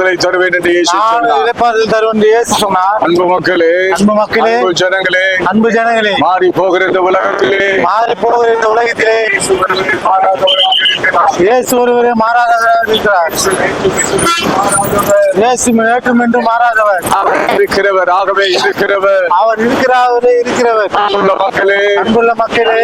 இளைப்பாறுதலை தருவேன் என்று இயேசு சொன்னார். இளைப்பாறுதல் தருவேன் என்று இயேசு சொன்னார். அன்பு மக்களே, அன்பு மக்களே, அன்பு ஜனங்களே, அன்பு ஜனங்களே, மாறி போகிற இந்த உலகத்திலே மாறி போகிற இந்த உலகத்திலே இயேசு ஒருவரே மாறாதவர் இருக்கிறார். இயேசு நேற்றும் என்று மாறாதவர். அவர் இருக்கிறவர், ஆகவே இருக்கிறவர். அவர் இருக்கிறாரே இருக்கிறவர். அன்புள்ள மக்களே, அன்புள்ள மக்களே,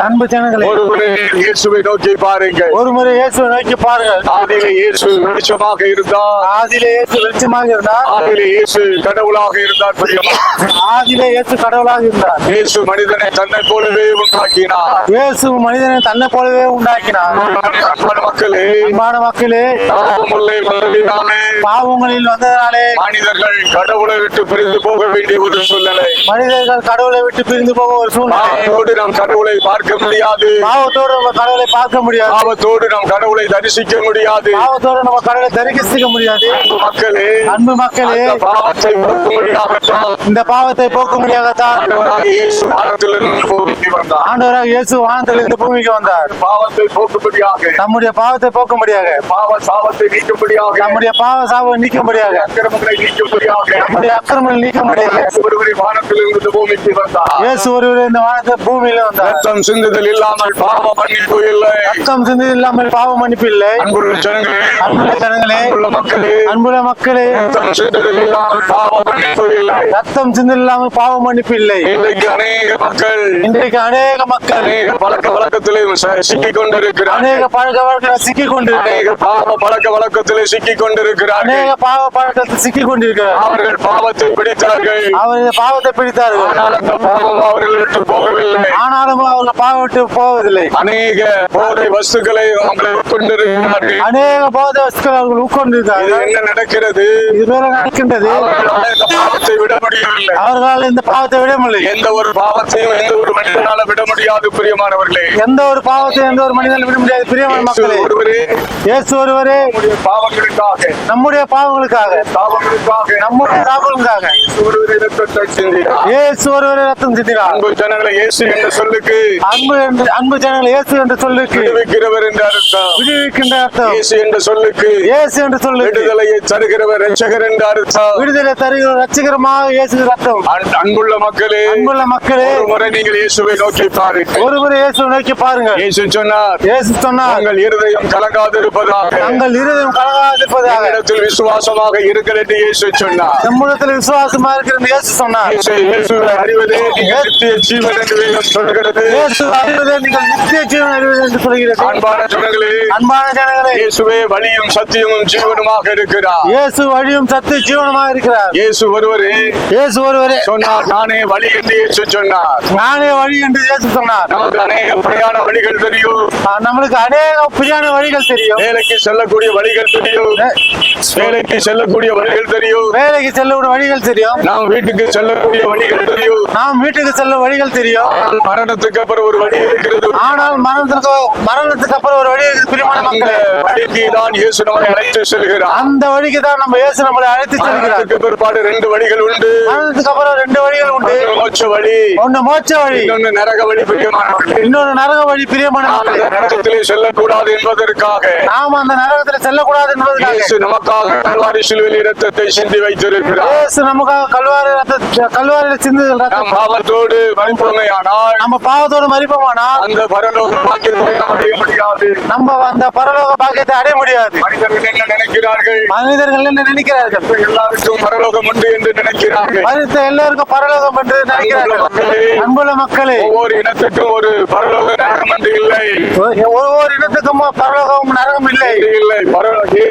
அன்பு ஜனங்களே, ஒருமுறை இயேசுவை நோக்கி பாருங்கள். ஒருமுறை இயேசுவை நோக்கி பாருங்கள். ஆதியிலே இயேசு வெளிச்சமாக இருந்தார். ஆதியிலே இயேசு வெளிச்சமாக இருந்தார். ஆதியிலே இயேசு கடவுளாக இருந்தார். ஆதியிலே இயேசு கடவுளாக இருந்தார். இயேசு மனிதனை தன்னை போலவே உண்டாக்கினார். இயேசு மனிதனை தன்னை போலவே உண்டாக்கினார். அன்பான மக்களே, அன்பான மக்களே, பாவமுள்ளே வந்ததினாலே பாவங்களில் வந்ததனாலே மனிதர்கள் கடவுளை விட்டு பிரிந்து போக வேண்டிய ஒரு சூழ்நிலை. மனிதர்கள் கடவுளை விட்டு பிரிந்து போக ஒரு சூழ்நிலை. பாவத்தோடு நாம் கடவுளை பார்க்க முடியாது. பாவத்தோடு நம்ம கடவுளை பார்க்க முடியாது. பாவத்தோடு நாம் கடவுளை தரிசிக்க முடியாது. பாவத்தோடு நம்ம கடவுளை தரிசிக்க முடியாது. அன்பு மக்களே, அன்பு மக்களே, அந்த பாவத்தை போக்கும்படியாகத்தான் இந்த பாவத்தை போக்க முடியாதத்தான் ஆண்டவராகிய இயேசு வானத்திலிருந்து பூமிக்கு வந்தார். ஆண்டவராக இயேசு வானத்தில் இந்த பூமிக்கு வந்தார். பாவத்தை போக்கும்படியாக, நம்முடைய பாவத்தை போக்க முடியாது. சாபத்தை நீக்கும்படியாக, நம்முடைய பாவ சாபம் நீக்க முடியாது. அக்கிரமங்களை நீக்கும்படியாக நம்முடைய அக்கிரமங்களை நீக்க முடியாது. ஒருவரை வானத்திலிருந்து இந்த பூமிக்கு வந்தார். இயேசு ஒருவர் இந்த வானத்தை பூமியில வந்தார். ரத்தம் சிந்துதல் இல்லாமல் பாவ மன்னிப்பு இல்லை. ரத்தம் சிந்து இல்லாமல் பாவ மன்னிப்பு இல்லை. அன்புள்ள ஜனங்களே, அன்புள்ள ஜனங்களே, அன்புள்ள மக்களே, அன்புள்ள மக்களே, ரத்தம் சிந்துதல் இல்லாமல் பாவ மன்னிப்பு இல்லை. ரத்தம் சிந்து இல்லாமல் பாவ மன்னிப்பு இல்லை. இன்றைக்கு அநேக மக்கள் இன்றைக்கு அநேக மக்கள் அநேக பழக்க வழக்கத்திலே சிக்கிக் கொண்டிருக்கிறார். அநேக பழக்க வழக்கத்தில் சிக்கிக் கொண்டிருக்கிறார். அநேக பாவ பழக்க வழக்கத்திலே சிக்கிக் கொண்டிருக்கிறார். அநேக பாவ பழக்கத்தில் சிக்கிக் கொண்டிருக்கிறார். அவர்கள் பாவத்தை பிடித்தார்கள். அவர்கள் பாவத்தை பிடித்தார்கள். ஆனால் அந்த பாவம் அவர்கள் விட்டு போகவில்லை. ஆனாலும் அவர்கள் பாவம் விட்டு போவதில்லை. அநேக போதை வஸ்துக்களை அவர்கள் உட்கொண்டிருக்கிறார்கள். அநேக போதை வஸ்துக்கள் அவர்கள் இது உட்கொண்டிருக்கிறார்கள். என்ன நடக்கிறது? இது வேற நடக்கின்றது. அவர்களால் இந்த பாவத்தை விட முடியவில்லை. அவர்களால் இந்த பாவத்தை விட முடியல. எந்த ஒரு பாவத்தையும் எந்த ஒரு மனிதனால விட முடியாது. பிரியமானவர்களே, எந்த ஒரு பாவத்தையும் எந்த ஒரு மனிதனால் விட முடியாது. பிரியமான மக்களே, ஒருவரே இயேசு ஒருவரே நம்முடைய பாவங்களுக்காக, நம்முடைய பாவங்களுக்காக, பாவங்களுக்காக, நம்முடைய பாவங்களுக்காக ஒருவரே ரத்தத்தை சிந்தினார். இயேசு ஒருவரே ரத்தம் சிந்தினார். அன்பு ஜனங்களை, இயேசு என்ற சொல்லுக்கு அன்பு ஜனங்கள் இயேசு என்ற சொல்லுக்கு விடுவிக்கிறவர் என்ற அர்த்தம். விடுவிக்கின்ற அர்த்தம். இயேசு என்ற சொல்லுக்கு இயேசு என்ற சொல்லுக்கு விடுதலையை தருகிறவர் ரட்சகர் என்ற அர்த்தம். விடுதலை தருகிற ரட்சகரமாக இயேசு ரத்தம். அன்புள்ள மக்களே, அன்புள்ள மக்களே, ஒரு முறை நீங்கள் இயேசுவை நோக்கி பாருங்கள். ஒருமுறை இயேசு நோக்கி பாருங்கள். இயேசு சொன்னார், இயேசு சொன்னார், உங்கள் இருதயம் கலங்காதிருப்பதாக, தங்கள் இருதயம் கலங்காதிருப்பதாக, என்னிடத்தில் விசுவாசமாக இருக்கிறது என்று இயேசு சொன்னார். நம்மிடத்தில் விசுவாசமா இருக்கிறது இயேசு சொன்னார். இயேசுவை அறிவதே நீங்கள் நித்திய ஜீவன் என்று வேதம் சொல்கிறது. இயேசு அறிவதே நீங்கள் நித்திய ஜீவன் அறிவது என்று சொல்கிறது. அன்பான ஜனங்களே, அன்பான ஜனங்களே, இயேசுவே வழியும் சத்தியமும் ஜீவனுமாக இருக்கிறார். இயேசு வழியும் சத்திய ஜீவனமாக இருக்கிறார். இயேசு ஒருவரே இயேசு ஒருவரே சொன்னார், நானே வழி என்று இயேசு சொன்னார். நானே வழி என்று இயேசு சொன்னார். நமக்கு அநேக பிரயாண வழிகள் தெரியும். நம்மளுக்கு அநேக பிரியான வழிகள் தெரியும். வேலைக்கு செல்லக்கூடிய வழிகள் தெரியும். வேலைக்கு செல்லக்கூடிய வழிகள் தெரியும். வேலைக்கு செல்லக்கூடிய வழிகள் தெரியும். நாம் வீட்டுக்கு செல்லக்கூடிய வழிகள் தெரியும். நாம் வீட்டுக்கு செல்ல வழிகள் தெரியும். ஆனால் மரணத்துக்கு அப்புறம் ஒரு வழி இருக்கிறது. ஆனால் மரணத்துக்கு அப்புறம் ஒரு வழி இருக்குது. பிரியமான அந்த மக்களே, வழிக்கு தான் இயேசு நம்மை அழைத்து செல்கிறார். அந்த வழிக்கு தான் நம்ம இயேசு நம்மளை அழைத்து செல்கிறார். மரணத்துக்கு பிற்பாடு 2 வழிகள் உண்டு. மரணத்துக்கு அப்புறம் 2 வழிகள் உண்டு. ஒன்று மோட்ச வழி, ஒன்னு மோட்ச வழி, இன்னொன்று நரக வழி. பிரியமானவர்களே, இன்னொரு நரக வழி. பிரியமான நாம் மக்களே, அந்த நரகத்திலே செல்லக்கூடாது என்பதற்காக நாம் அந்த நரகத்தில் செல்லக்கூடாது என்பதற்காக இயேசு நமக்காக கல்வாரி சிலுவையில் இரத்தத்தை சிந்தி வைத்திருக்கிறார். இயேசு நமக்காக கல்வாரியில் சிந்துதல் ரத்தம். நாம் பாவத்தோடு மறிப்போமேயானால் நம்ம பாவத்தோடு மறிப்போமானால் அந்த பரலோக பாக்கியத்தை நாம் அடைய முடியாது. நம்ம அந்த பரலோக பாக்கியத்தை அடைய முடியாது. மனிதர்கள் என்ன நினைக்கிறார்கள்? மனிதர்கள் என்ன நினைக்கிறார்கள்? எல்லாருக்கும் பரலோகம் உண்டு என்று நினைக்கிறார்கள். மனித எல்லாருக்கும் பரலோகம் என்று நினைக்கிறார்கள். அன்புள்ள மக்களே, ஒவ்வொரு இனத்துக்கும் ஒரு பரலோக நரகம் என்று இல்லை. ஒவ்வொரு இனத்துக்கும் பரலோகம் நரகம் இல்லை. இல்லை,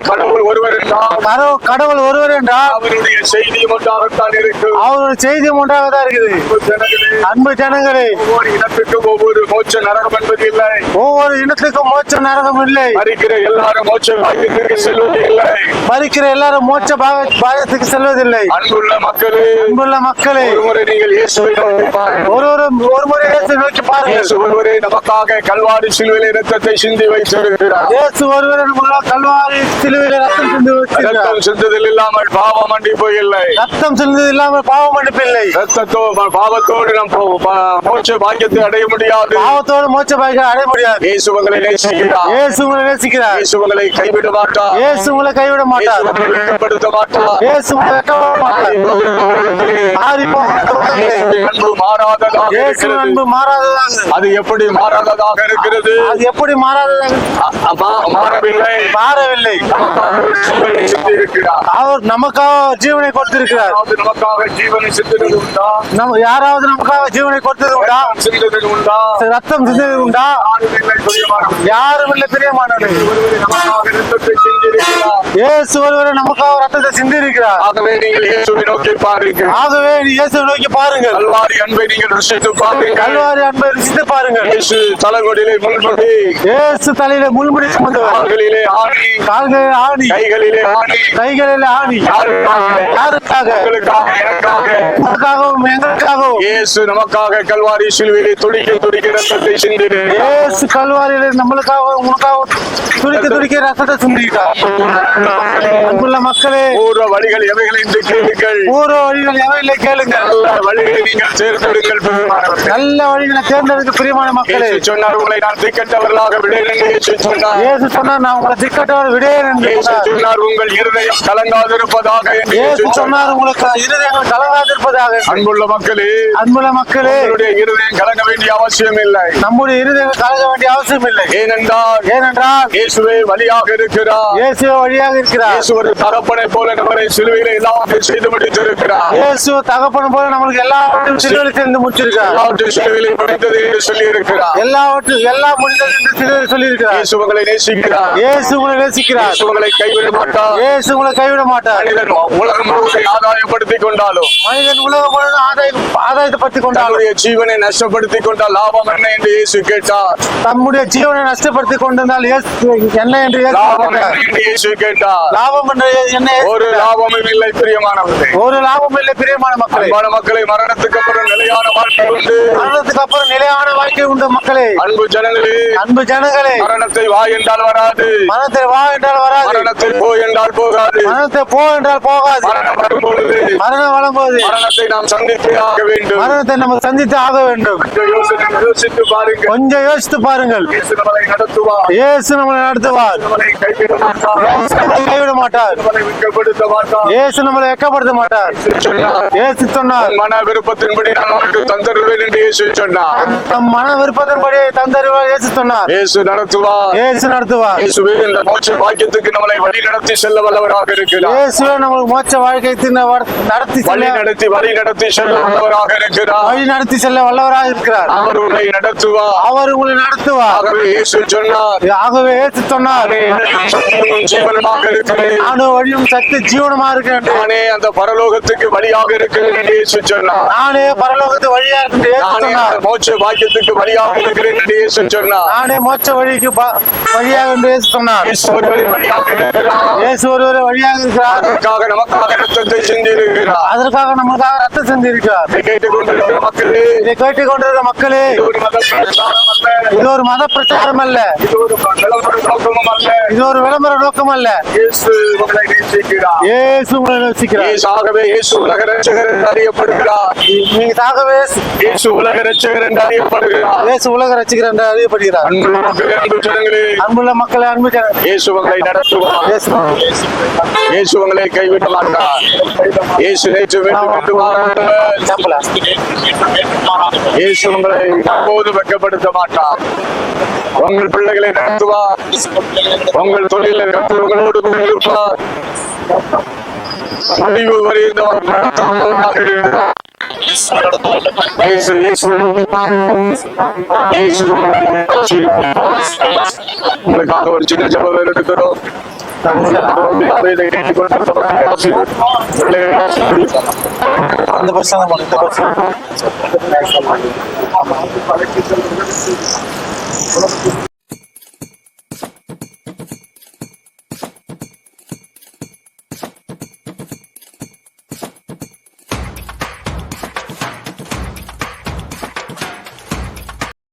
கடவுள் ஒருவர் என்றால் கடவுள் ஒருவர் என்றால் அவருடைய செய்தியும் ஒன்றாகத்தான் இருக்கும். அவருடைய செய்தியும் ஒன்றாக தான் இருக்குது. அன்பு ஜனங்களே, ஒவ்வொரு இனத்துக்கும் ஒவ்வொரு மோட்ச நரகம் என்பது இல்லை. ஒவ்வொரு இனத்துக்கும் மோட்ச நரகம் இல்லை. மரிக்கிற எல்லாரும் மோட்ச பாக்கியத்திற்கு செல்வது இல்லை. மரிக்கிற எல்லாரும் மோட்ச பாகத்துக்கு செல்வதில்லை. அன்புள்ள மக்களே, அன்புள்ள மக்களே, ஒருமுறை நீங்கள் இயேசுவை நோக்கி பாருங்கள். ஒரு முறை இயேசு நோக்கி பாருங்கள். இயேசு ஒருவரே நமக்காக கல்வாரி சிலுவையில் இரத்தத்தை சிந்தி வைத்திருக்கிறார். இயேசு ஒருவரே நமக்காக கல்வாரி சிலுவையில் ரத்தம் சிந்தி வைத்திருக்கிறார். ரத்தம் சிந்துதல் இல்லாமல் பாவ மன்னிப்பு இல்லை. ரத்தம் சிந்துதல் இல்லாமல் பாவ மன்னிப்பு இல்லை. பாவத்தோடு நாம் மோட்ச பாக்கியத்தை அடைய முடியாது. பாவத்தோடு மோட்ச பாக்கியம் அடைய முடியாது. முடியாது. இயேசு உங்களை நேசிக்கிறார். இயேசு உங்களை நேசிக்கிறார். இயேசு உங்களை கைவிட மாட்டார். இயேசு உங்களை கைவிட மாட்டார். இயேசு உங்களை வெட்கப்படுத்த மாட்டார். இயேசு உங்களை வெட்கப்பட மாட்டார். அன்பு மாறாததாக இயேசு இருக்கிறது. அன்பு மாறாததாக. அது எப்படி மாறாததாக இருக்கிறது? அது எப்படி மாறாததாக? மாறவில்லை. மாறவில்லை. ஜீவனை சிந்திருக்கிறார். அவர் நமக்காக ஜீவனை கொடுத்திருக்கிறார். யாராவது நமக்காக ஜீவனை சிந்தினது உண்டா? யாராவது நமக்காக ஜீவனை கொடுத்தது உண்டா? சிந்தினது உண்டா? ரத்தம் சிந்தது உண்டா? யாரும் இல்லை பிரியமானவர்களே. நமக்காக ரத்தத்தை சிந்தியிருக்கிறார். இயேசு ஒருவரை நமக்காக ரத்தத்தை சிந்தி இருக்கிறார். ஆகவே நீங்கள் இயேசுவை நோக்கி பாருங்கள். ஆகவே இயேசுவை நோக்கி பாருங்கள். கல்வாரி அன்பை நீங்கள் ருசித்து பாருங்கள். கல்வாரி அன்பை ருசித்து பாருங்கள். இயேசு தலைமுடியிலே முள்முடி, இயேசு தலையில முள்முடி சுமந்தவர். கால்களிலே ஆணி, கால்களில் ஆணி, கைகளிலே ஆணி. கைகளில் ஆணி. யாருக்காக? யாருக்காக? உங்களுக்காக, எனக்காக. உங்களுக்காகவும் எங்களுக்காகவும். இயேசு நமக்காக கல்வாரி சிலுவையிலே துடிக்க ரத்தத்தை சிந்தினார். இயேசு கல்வாரியில நம்மளுக்காக உங்களுக்காக துடிக்க ரத்தத்தை சிந்திட்டார். அன்புள்ள மக்களே, பூர்வ வழிகள் எவைகள் என்று கேளுங்கள். பூர்வ வழிகள் எவைகளை கேளுங்கள். நல்ல வழிகளை நீங்கள் தேர்ந்தெடுங்கள் பெருமானவர்களே. நல்ல வழிகளை தேர்ந்தெடுக்க பிரியமான மக்களே. இயேசு சொன்னார், உங்களை நான் திக்கற்றவர்களாக விடேன் என்று இயேசு சொன்னார். இயேசு சொன்னார், நான் உங்களை திக்கட்டவர் விடேன் என்று இயேசு சொன்னார். சொன்னார், உங்கள் இருதயம் கலங்காதிருப்பதாக என்று இயேசு இயேசு சொன்னார். சொன்னார், உங்களுக்கு இருதயங்கள் கலங்காதிருப்பதாக. அன்புள்ள மக்களே, அன்புள்ள மக்களே, உங்களுடைய இருதயம் கலங்க வேண்டிய அவசியம் இல்லை. நம்முடைய இருதயங்கள் கலங்க வேண்டிய அவசியம் இல்லை. ஏனென்றால் இயேசுவே வழியாக இருக்கிறார். இயேசு வழியாக இருக்கிறார். இயேசு ஒரு தகப்பனை போல நம்மளை சிலுவையில எல்லாவற்றையும் செய்து முடித்திருக்கிறார். இயேசு தகப்பன் போல நம்மளுக்கு எல்லாவற்றையும் சிலுவையில் சேர்ந்து முடிச்சிருக்கார். எல்லாவற்றையும் சிலுவையிலே முடித்தது என்று சொல்லி இருக்கிறார். எல்லாம் முடிந்தது என்று சிலுவையில் சொல்லியிருக்கிறார். இயேசு உங்களை நேசிக்கிறார். இயேசு உங்களை நேசிக்கிறார். இயேசு உங்களை கைவிட மாட்டார். இயேசு உங்களை கைவிட மாட்டார். மனிதன் உலகம் முழுவதும் ஆதாயப்படுத்திக் கொண்டாலும், மனிதன் உலகம் முழுவதும் ஆதாயத்தை பற்றி கொண்டாலும், தன்னுடைய ஜீவனை நஷ்டப்படுத்திக் கொண்டால் லாபம் என்ன என்று இயேசு கேட்டார். தம்முடைய ஜீவனை நஷ்டப்படுத்திக் கொண்டிருந்தால் என்ன என்று லாபம் என்ன என்று இயேசு கேட்டார். லாபம் என்று என்ன? ஒரு லாபமும் இல்லை பிரியமானவர்களே. ஒரு லாபம் இல்லை பிரியமான மக்களே. அன்பான மக்களை, மரணத்துக்கு அப்புறம் நிலையான வாழ்க்கை உண்டு. மரணத்துக்கு அப்புறம் நிலையான வாழ்க்கை உண்டு மக்களே. அன்பு ஜனங்களே, அன்பு ஜனங்களே, மரணத்தை வா என்றால் வராது. மரணத்தை வா என்றால் வராது. மரணத்தை போ என்றால் போகாது. மரணத்தை போ என்றால் போகாது. மரணம் வரும்பொழுது மரணம் வரும்போது மரணத்தை நாம் சந்தித்தே ஆக வேண்டும். மரணத்தை நம்ம சந்தித்து ஆக வேண்டும். யோசித்து பாருங்கள். கொஞ்சம் யோசித்து பாருங்கள். இயேசு நம்மளை நடத்துவார். இயேசு நம்மளை நடத்துவார். நம்மளை கைவிட மாட்டார். கைவிட மாட்டார். நம்மளை வெட்கப்படுத்த மாட்டார். இயேசு நம்மளை வெட்கப்படுத்த மாட்டார். இயேசு சொன்னார், மன விருப்பத்தின்படி நான் உனக்கு தந்தருவேன் என்று இயேசு சொன்னார். நம் மன விருப்பத்தின்படி தந்தருவார். இயேசு சொன்னார். இயேசு நடத்துவார். இயேசு நடத்துவார். இயேசுவே இந்த மோட்ச பாக்கியத்துக்கு நம்மளை வழி நடத்தி செல்ல வல்லவராக இருக்கிறார். இயேசுவே நம்மளுக்கு மோட்ச வாழ்க்கைக்கு நடத்தி வழி நடத்தி செல்ல வல்லவராக இருக்கிறார். வழி நடத்தி செல்ல வல்லவராக இருக்கிறார். அவர் உங்களை நடத்துவார். அவர் உங்களை நடத்துவார். ஆகவே இயேசு சொன்னார், ஆகவே இயேசு சொன்னார், ஜீவனமாக இருக்கிறேன். நானும் வழியும் சத்து ஜீவனமா இருக்கிறேன். நானே அந்த பரலோகத்துக்கு வழியாக இருக்கிறேன் என்று இயேசு சொன்னார். நானே பரலோகத்து வழியா இருக்கிறேன். நானே அந்த மோட்ச பாக்கியத்துக்கு வழியாக இருக்கிறேன் என்று இயேசு சொன்னார். நானே மோட்ச வழிக்கு வழியாக என்று இயேசு சொன்னார். இயேசு ஒருவரே வழியாக இருக்கிறார். இயேசு ஒருவரே வழியாக இருக்கிறார். அதற்காக நமக்காக ரத்தத்தை சிந்தியிருக்கிறார். அதற்காக நமக்காக ரத்தம் சிந்திருக்கிறார். இதை கேட்டுக்கொண்டிருக்கிற மக்களே, இதை கேட்டுக்கொண்டிருக்கிற மக்களே, இது ஒரு மத பிரச்சாரம் அல்ல. இது ஒரு மத பிரச்சாரம் அல்ல. இது ஒரு விளம்பர நோக்கமும் அல்ல. இது ஒரு விளம்பர நோக்கம் அல்ல. இயேசு உங்களை நேசிக்கிறார். இயேசு உங்களை நேசிக்கிறார். ஆகவே இயேசு உலக ரட்சகர் என்று அறியப்படுகிறார். நீங்க ஆகவே இயேசு உலக ரட்சகர் என்று அறியப்படுகிறார். இயேசு உலக ரட்சகர் என்று அறியப்படுகிறார். அன்புள்ள மக்களே, அன்பு ஜனங்களே, அன்புள்ள மக்களே, அன்பு ஜனங்களே, இயேசு உங்களை நடத்துவார். இயேசு உங்களை கைவிட மாட்டார். இயேசு நேற்று மீண்டும் மாறாதவர். இயேசு உங்களை எப்போது வெட்கப்படுத்த மாட்டார். உங்கள் பிள்ளைகளை நடத்துவார். உங்கள் தொழிலை உங்களோடு கூட இருப்பார். அழிவு வருகின்றவர் நடத்துவதாக இருக்கிறார். உங்களுக்காக ஒரு சின்ன ஜபம் எடுக்கிறோம். அந்த பர்சன்